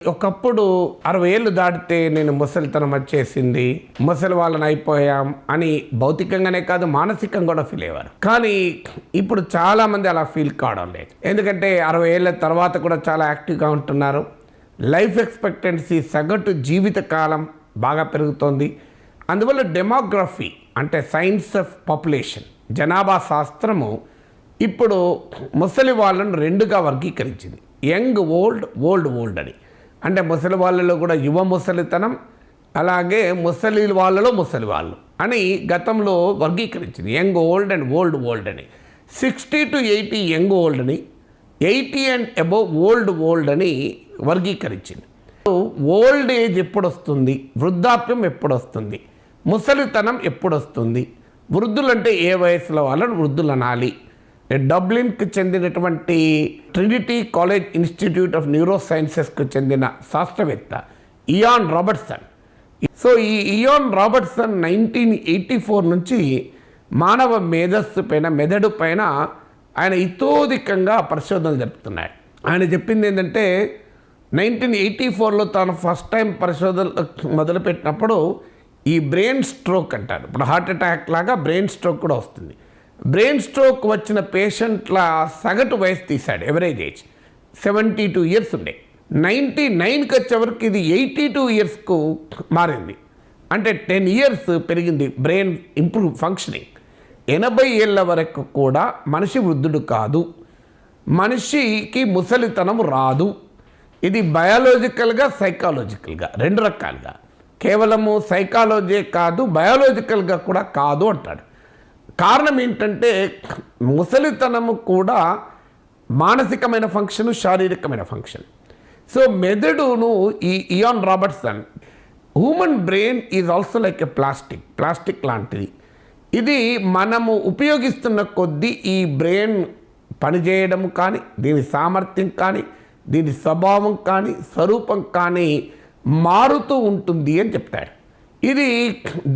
ఒకప్పుడు 60 ఏళ్ళు దాటితే నేను ముసలితనం వచ్చేసింది, ముసలి వాళ్ళని అయిపోయాం అని భౌతికంగానే కాదు మానసికంగా కూడా ఫీల్ అయ్యేవారు. కానీ ఇప్పుడు చాలామంది అలా ఫీల్ కావడం లేదు. ఎందుకంటే 60 ఏళ్ళ తర్వాత కూడా చాలా యాక్టివ్గా ఉంటున్నారు. లైఫ్ ఎక్స్పెక్టెన్సీ సగటు జీవిత కాలం బాగా పెరుగుతోంది. అందువల్ల డెమోగ్రఫీ అంటే సైన్స్ ఆఫ్ పాపులేషన్ జనాభా శాస్త్రము ఇప్పుడు ముసలి వాళ్ళను రెండుగా వర్గీకరించింది. యంగ్ ఓల్డ్, ఓల్డ్ ఓల్డ్ అని. అంటే ముసలి వాళ్ళలో కూడా యువ ముసలితనం, అలాగే ముసలి వాళ్ళలో ముసలి వాళ్ళు అని గతంలో వర్గీకరించింది. Young old and old old అని. 60 to 80 యంగ్ ఓల్డ్ అని, 80 and above ఓల్డ్ ఓల్డ్ అని వర్గీకరించింది. ఓల్డ్ ఏజ్ ఎప్పుడు వస్తుంది, వృద్ధాప్యం ఎప్పుడు వస్తుంది, ముసలితనం ఎప్పుడు వస్తుంది, వృద్ధులంటే ఏ వయసులో వాళ్ళని వృద్ధులు అనాలి. డబ్లిన్కి చెందినటువంటి ట్రినిటీ కాలేజ్ ఇన్స్టిట్యూట్ ఆఫ్ న్యూరో సైన్సెస్కు చెందిన శాస్త్రవేత్త ఇయాన్ రాబర్ట్సన్. సో ఈ ఇయాన్ రాబర్ట్సన్ 1984 నుంచి మానవ మేధస్సు పైన, మెదడు పైన ఆయన ఇతోధికంగా పరిశోధనలు జరుపుతున్నాడు. ఆయన చెప్పింది ఏంటంటే 1984లో తాను ఫస్ట్ టైం పరిశోధనలు మొదలుపెట్టినప్పుడు ఈ బ్రెయిన్ స్ట్రోక్ అంటారు. ఇప్పుడు హార్ట్ అటాక్ లాగా బ్రెయిన్ స్ట్రోక్ కూడా వస్తుంది. బ్రెయిన్ స్ట్రోక్ వచ్చిన పేషెంట్ల సగటు వయసు తీశాడు. ఎవరేజ్ ఏజ్ 72 years ఉండే. 99కి వచ్చేవరకు ఇది 82 yearsకు మారింది. అంటే 10 years పెరిగింది బ్రెయిన్ ఇంప్రూవ్ ఫంక్షనింగ్. 80 ఏళ్ళ వరకు కూడా మనిషి వృద్ధుడు కాదు, మనిషికి ముసలితనం రాదు. ఇది బయాలజికల్గా, సైకాలజికల్గా రెండు రకాలుగా. కేవలము సైకాలజీ కాదు, బయాలజికల్గా కూడా కాదు అంటాడు. కారణం ఏంటంటే ముసలితనము కూడా మానసికమైన ఫంక్షన్, శారీరకమైన ఫంక్షన్. సో మెదడును ఈ Ian Robertson human brain is also like a plastic లాంటిది. ఇది మనము ఉపయోగిస్తున్న కొద్దీ ఈ బ్రెయిన్ పనిచేయడం కానీ, దీని సామర్థ్యం కానీ, దీని స్వభావం కానీ, స్వరూపం కానీ మారుతూ ఉంటుంది అని చెప్తాడు. ఇది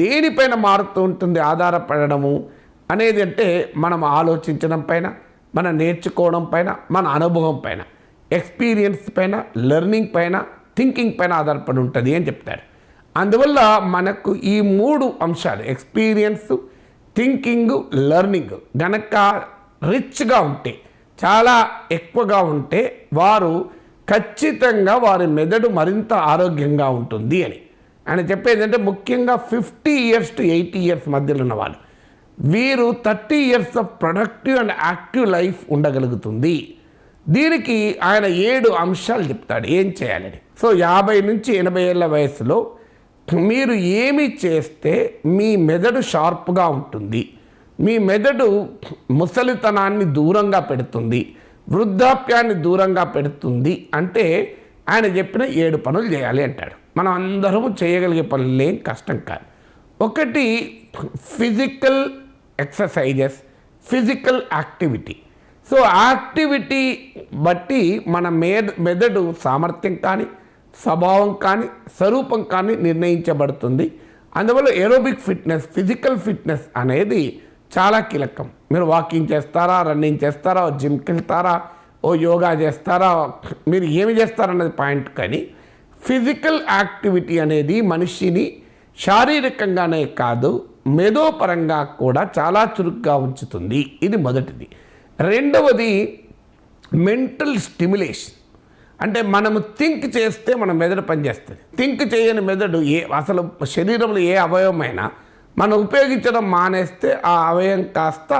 దేనిపైన మారుతూ ఉంటుంది ఆధారపడము అనేది అంటే మనం ఆలోచించడం పైన, మనం నేర్చుకోవడం పైన, మన అనుభవం పైన, ఎక్స్పీరియన్స్ పైన, లెర్నింగ్ పైన, థింకింగ్ పైన ఆధారపడి ఉంటుంది అని చెప్తారు. అందువల్ల మనకు ఈ 3 అంశాలు ఎక్స్పీరియన్స్, థింకింగ్, లెర్నింగ్ గనక రిచ్గా ఉంటే, చాలా ఎక్కువగా ఉంటే వారు ఖచ్చితంగా వారి మెదడు మరింత ఆరోగ్యంగా ఉంటుంది అని ఆయన చెప్పేది. అంటే ముఖ్యంగా 50 years to 80 years మధ్యలో ఉన్న వాళ్ళు, వీరు 30 years of productive and active life ఉండగలుగుతుంది. దీనికి ఆయన 7 అంశాలు చెప్తాడు ఏం చేయాలని. సో 50 నుంచి 80 ఏళ్ళ వయసులో మీరు ఏమి చేస్తే మీ మెదడు షార్ప్గా ఉంటుంది, మీ మెదడు ముసలితనాన్ని దూరంగా పెడుతుంది, వృద్ధాప్యాన్ని దూరంగా పెడుతుంది అంటే ఆయన చెప్పిన 7 పనులు చేయాలి అంటాడు. మనం అందరము చేయగలిగే పనులు ఏం కష్టం కాదు. ఒకటి physical exercises, physical activity. So activity బట్టి మన మెదడు సామర్థ్యం కానీ, స్వభావం కానీ, స్వరూపం కానీ నిర్ణయించబడుతుంది. అందువల్ల ఏరోబిక్ ఫిట్నెస్, ఫిజికల్ ఫిట్నెస్ అనేది చాలా కీలకం. మీరు వాకింగ్ చేస్తారా, రన్నింగ్ చేస్తారా, జిమ్కి వెళ్తారా, ఓ యోగా చేస్తారా, మీరు ఏమి చేస్తారన్నది పాయింట్. కానీ ఫిజికల్ యాక్టివిటీ అనేది మనిషిని శారీరకంగానే కాదు మేధోపరంగా కూడా చాలా చురుగ్గా ఉంచుతుంది. ఇది మొదటిది. రెండవది మెంటల్ స్టిమ్యులేషన్. అంటే మనము థింక్ చేస్తే మన మెదడు పనిచేస్తుంది. థింక్ చేయని మెదడు అసలు శరీరంలో ఏ అవయవమైనా మనం ఉపయోగించడం మానేస్తే ఆ అవయవం కాస్త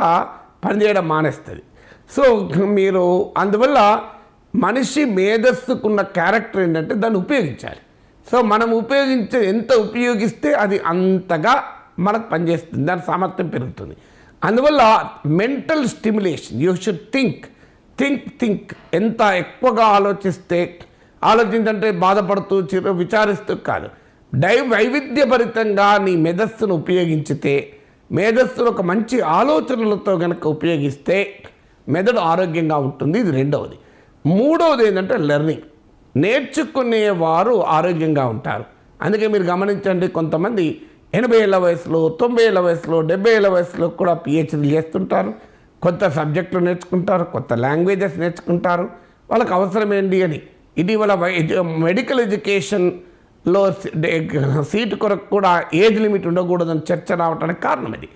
పనిచేయడం మానేస్తుంది. సో మీరు అందువల్ల మనిషి మేధస్సుకున్న క్యారెక్టర్ ఏంటంటే దాన్ని ఉపయోగించాలి. సో మనం ఎంత ఉపయోగిస్తే అది అంతగా మనకు పనిచేస్తుంది, దాని సామర్థ్యం పెరుగుతుంది. అందువల్ల mental stimulation, you should think ఎంత ఎక్కువగా ఆలోచించంటే బాధపడుతూ విచారిస్తూ కాదు, వైవిధ్యభరితంగా నీ మేధస్సును ఉపయోగించితే, మేధస్సును ఒక మంచి ఆలోచనలతో కనుక ఉపయోగిస్తే మెదడు ఆరోగ్యంగా ఉంటుంది. ఇది రెండవది. మూడవది ఏంటంటే లెర్నింగ్. నేర్చుకునేవారు ఆరోగ్యంగా ఉంటారు. అందుకే మీరు గమనించండి, కొంతమంది 80 ఏళ్ళ వయసులో, 90 ఏళ్ళ వయసులో, 70 ఏళ్ళ వయసులో కూడా PhD చేస్తుంటారు, కొత్త సబ్జెక్టులు నేర్చుకుంటారు, కొత్త లాంగ్వేజెస్ నేర్చుకుంటారు. వాళ్ళకి అవసరం ఏంటి అని ఇటీవల మెడికల్ ఎడ్యుకేషన్లో సీటు కొరకు కూడా ఏజ్ లిమిట్ ఉండకూడదని చర్చ రావడానికి కారణం ఇది.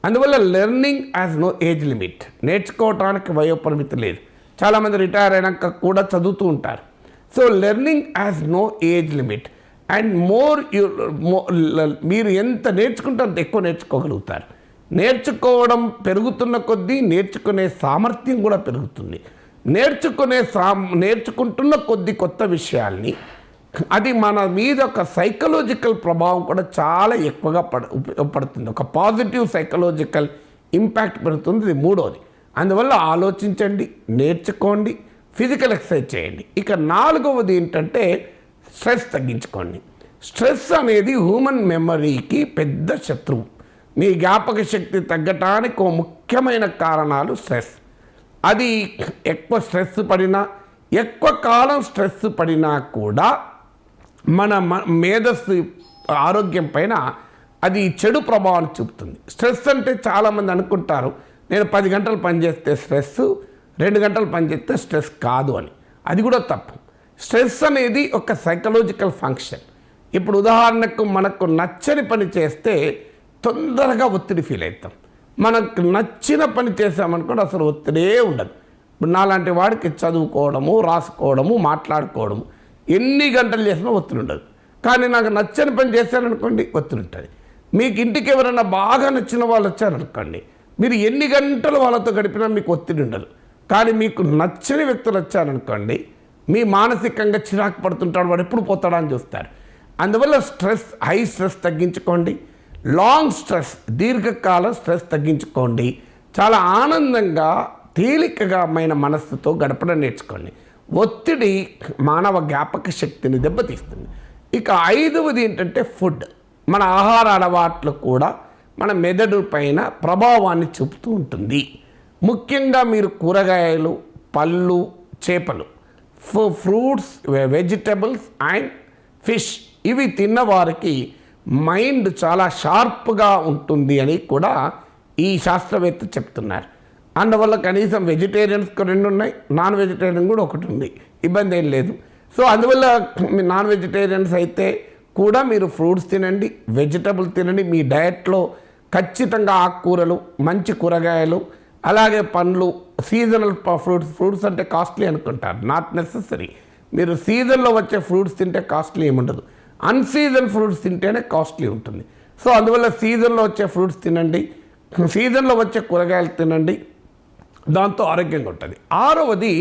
అందువల్ల learning has no age limit, నేర్చుకోవటానికి వయోపరిమితి లేదు. చాలామంది రిటైర్ అయినాక కూడా చదువుతూ ఉంటారు. So learning has no age limit and మీరు ఎంత నేర్చుకుంటే అంత ఎక్కువ నేర్చుకోగలుగుతారు. నేర్చుకోవడం పెరుగుతున్న కొద్దీ నేర్చుకునే సామర్థ్యం కూడా పెరుగుతుంది. నేర్చుకుంటున్న కొద్ది కొత్త విషయాల్ని అది మన మీద ఒక సైకలాజికల్ ప్రభావం కూడా చాలా ఎక్కువగా పడుతుంది. ఒక పాజిటివ్ సైకలాజికల్ ఇంపాక్ట్ పెరుగుతుంది. ఇది మూడోది. అందువల్ల ఆలోచించండి, నేర్చుకోండి, ఫిజికల్ ఎక్సర్సైజ్ చేయండి. ఇక నాలుగవది ఏంటంటే స్ట్రెస్ తగ్గించుకోండి. స్ట్రెస్ అనేది హ్యూమన్ మెమరీకి పెద్ద శత్రువు. మీ జ్ఞాపక శక్తి తగ్గటానికి ఒక ముఖ్యమైన కారణాలు స్ట్రెస్. అది ఎక్కువ స్ట్రెస్ పడినా, ఎక్కువ కాలం స్ట్రెస్ పడినా కూడా మన మేధస్సు ఆరోగ్యం పైన అది చెడు ప్రభావాన్ని చూపుతుంది. స్ట్రెస్ అంటే చాలామంది అనుకుంటారు నేను 10 గంటలు పనిచేస్తే స్ట్రెస్, 2 గంటలు పనిచేస్తే స్ట్రెస్ కాదు అని. అది కూడా తప్పు. స్ట్రెస్ అనేది ఒక సైకలాజికల్ ఫంక్షన్. ఇప్పుడు ఉదాహరణకు మనకు నచ్చని పని చేస్తే తొందరగా ఒత్తిడి ఫీల్ అవుతాం. మనకు నచ్చిన పని చేసామనుకోండి అసలు ఒత్తిడే ఉండదు. ఇప్పుడు నాలాంటి వాడికి చదువుకోవడము, రాసుకోవడము, మాట్లాడుకోవడము ఎన్ని గంటలు చేసినా ఒత్తిడి ఉండదు. కానీ నాకు నచ్చని పని చేశారనుకోండి ఒత్తిడి ఉంటుంది. మీకు ఇంటికి ఎవరైనా బాగా నచ్చిన వాళ్ళు వచ్చారనుకోండి, మీరు ఎన్ని గంటలు వాళ్ళతో గడిపినా మీకు ఒత్తిడి ఉండదు. కానీ మీకు నచ్చని వ్యక్తులు వచ్చారనుకోండి, మీ మానసికంగా చిరాకు పడుతుంటాడు, వాడు ఎప్పుడు పోతాడా అని చూస్తారు. అందువల్ల హై స్ట్రెస్ తగ్గించుకోండి. లాంగ్ స్ట్రెస్, దీర్ఘకాల స్ట్రెస్ తగ్గించుకోండి. చాలా ఆనందంగా తేలికగా మనస్సుతో గడపడం నేర్చుకోండి. ఒత్తిడి మానవ జ్ఞాపక శక్తిని దెబ్బతీస్తుంది. ఇక ఐదవది ఏంటంటే ఫుడ్. మన ఆహార అలవాట్లు కూడా మన మెదడు పైన ప్రభావాన్ని చూపుతూ ఉంటుంది. ముఖ్యంగా మీరు కూరగాయలు, పళ్ళు, చేపలు, ఫ్రూట్స్, వెజిటబుల్స్ అండ్ ఫిష్ ఇవి తిన్నవారికి మైండ్ చాలా షార్ప్గా ఉంటుంది అని కూడా ఈ శాస్త్రవేత్త చెప్తున్నారు. అందువల్ల కనీసం వెజిటేరియన్స్కి 2 ఉన్నాయి, నాన్ వెజిటేరియన్ కూడా 1 ఉంది, ఇబ్బంది ఏం లేదు. సో అందువల్ల నాన్ వెజిటేరియన్స్ అయితే కూడా మీరు ఫ్రూట్స్ తినండి, వెజిటబుల్ తినండి. మీ డయట్లో ఖచ్చితంగా ఆకుకూరలు, మంచి కూరగాయలు, అలాగే పండ్లు, సీజనల్ ఫ్రూట్స్ అంటే కాస్ట్లీ అనుకుంటారు, నాట్ నెసెసరీ. మీరు సీజన్లో వచ్చే ఫ్రూట్స్ తింటే కాస్ట్లీ ఏముండదు. అన్సీజన్ ఫ్రూట్స్ తింటేనే కాస్ట్లీ ఉంటుంది. సో అందువల్ల సీజన్లో వచ్చే ఫ్రూట్స్ తినండి, సీజన్లో వచ్చే కూరగాయలు తినండి, దాంతో ఆరోగ్యంగా ఉంటుంది. ఆరవది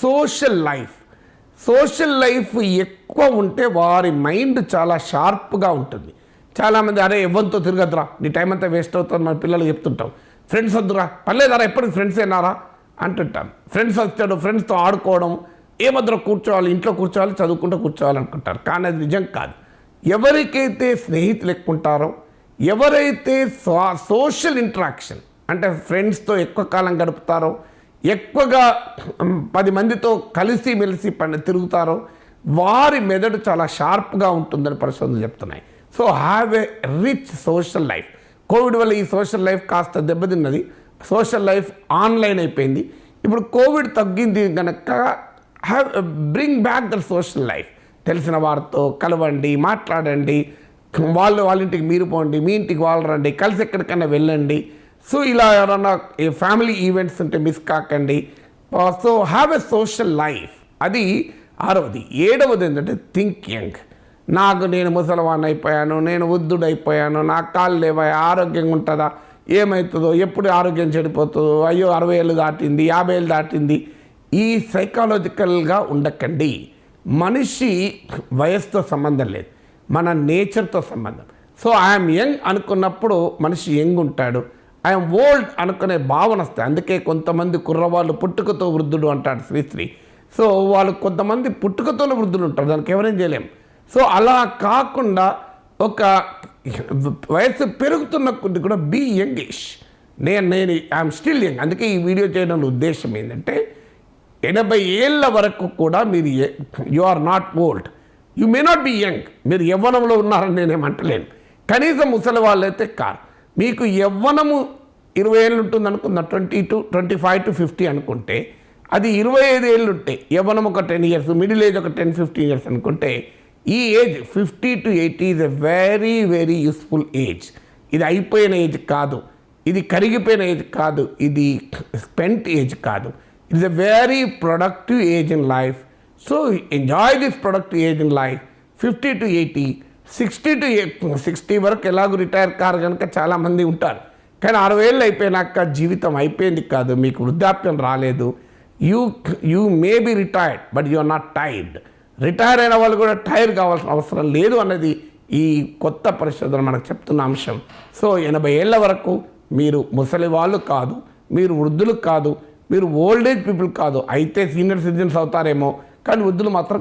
సోషల్ లైఫ్. సోషల్ లైఫ్ ఎక్కువ ఉంటే వారి మైండ్ చాలా షార్ప్గా ఉంటుంది. చాలామంది అరే ఎవరితో తిరగద్దురా, నీ టైం అంతా వేస్ట్ అవుతుంది మన పిల్లలు చెప్తుంటాం. ఫ్రెండ్స్ వద్దురా, పర్లేదారా ఎప్పటికి ఫ్రెండ్స్ అయినారా అంటుంటాం. ఫ్రెండ్స్ వచ్చాడు, ఫ్రెండ్స్తో ఆడుకోవడం, ఏమద్దురా కూర్చోవాలి, ఇంట్లో కూర్చోవాలి, చదువుకుంటూ కూర్చోవాలి అనుకుంటారు. కానీ అది నిజం కాదు. ఎవరికైతే స్నేహితులు ఎక్కువ ఉంటారో, ఎవరైతే సోషల్ ఇంటరాక్షన్ అంటే ఫ్రెండ్స్తో ఎక్కువ కాలం గడుపుతారో, ఎక్కువగా 10 మందితో కలిసి మెలిసి తిరుగుతారో వారి మెదడు చాలా షార్ప్గా ఉంటుందని పరిశోధనలు చెప్తున్నాయి. So have a rich social life. Covid వల్ల ఈ సోషల్ లైఫ్ కాస్త దెబ్బతిన్నది. సోషల్ లైఫ్ ఆన్లైన్ అయిపోయింది. ఇప్పుడు కోవిడ్ తగ్గింది కనుక bring back the social life. తెలిసిన వారితో కలవండి, మాట్లాడండి, వాళ్ళ ఇంటికి మీరు పోండి, మీ ఇంటికి వాళ్ళు రండి, కలిసి ఎక్కడికైనా వెళ్ళండి. సో ఇలా ఎవరన్నా ఫ్యామిలీ ఈవెంట్స్ ఉంటే మిస్ కాకండి. So have a social life. అది ఆరవది. ఏడవది ఏంటంటే థింక్ యంగ్. నేను ముసలివాడిని అయిపోయాను, నేను వృద్ధుడైపోయాను, నా కాళ్ళు లేవా, ఆరోగ్యంగా ఉంటుందా, ఏమవుతుందో, ఎప్పుడు ఆరోగ్యం చెడిపోతుందో, అయ్యో 60 ఏళ్ళు దాటింది, 50 ఏళ్ళు దాటింది, ఈ సైకాలజికల్గా ఉండకండి. మనిషి వయసుతో సంబంధం లేదు, మన నేచర్తో సంబంధం. సో ఐఎమ్ యంగ్ అనుకున్నప్పుడు మనిషి యంగ్ ఉంటాడు, ఐఎమ్ ఓల్డ్ అనుకునే భావన వస్తాయి. అందుకే కొంతమంది కుర్రవాళ్ళు పుట్టుకతో వృద్ధుడు అంటాడు శ్రీశ్రీ. సో వాళ్ళు కొంతమంది పుట్టుకతోనే వృద్ధులు ఉంటారు, దానికి ఎవరేం చేయలేం. సో అలా కాకుండా ఒక వయసు పెరుగుతున్న కొద్ది కూడా బీ యంగిష్. నేను ఐఎమ్ స్టిల్ యంగ్. అందుకే ఈ వీడియో చేయడం ఉద్దేశం ఏంటంటే 80 ఏళ్ళ వరకు కూడా మీరు you are not old, you may not be young. మీరు యవ్వనంలో ఉన్నారని నేనేమంటలేను. కనీసం ముసలి వాళ్ళైతే కాదు. మీకు యవ్వనము 20 ఏళ్ళు ఉంటుంది అనుకుందాం, 22, 25 to 50 అనుకుంటే అది 25 ఏళ్ళు ఉంటే యవ్వనం ఒక 10 ఇయర్స్, మిడిల్ ఏజ్ ఒక 10-15 ఇయర్స్ అనుకుంటే ఈ age 50 to 80 is a very very useful age. ఇది అయిపోయిన ఏజ్ కాదు, ఇది కరిగిపోయిన ఏజ్ కాదు, ఇది స్పెంట్ ఏజ్ కాదు. It is a very productive age in life. So enjoy this productive age in life. 50 to 80, 60 to 60 వరకు ఎలాగో రిటైర్ కారు కనుక చాలామంది ఉంటారు. కానీ 60 ఏళ్ళు అయిపోయినాక జీవితం అయిపోయింది కాదు, మీకు వృద్ధాప్యం రాలేదు. You may be retired but you are not tired. Retire అయిన వాళ్ళు కూడా టైర్ కావాల్సిన అవసరం లేదు అన్నది ఈ కొత్త పరిశోధన మనకు చెప్తున్న అంశం. సో 80 ఏళ్ళ వరకు మీరు ముసలి వాళ్ళు కాదు, మీరు వృద్ధులు కాదు, మీరు ఓల్డ్ ఏజ్ పీపుల్ కాదు. అయితే సీనియర్ సిటిజన్స్ అవుతారేమో, కానీ వృద్ధులు మాత్రం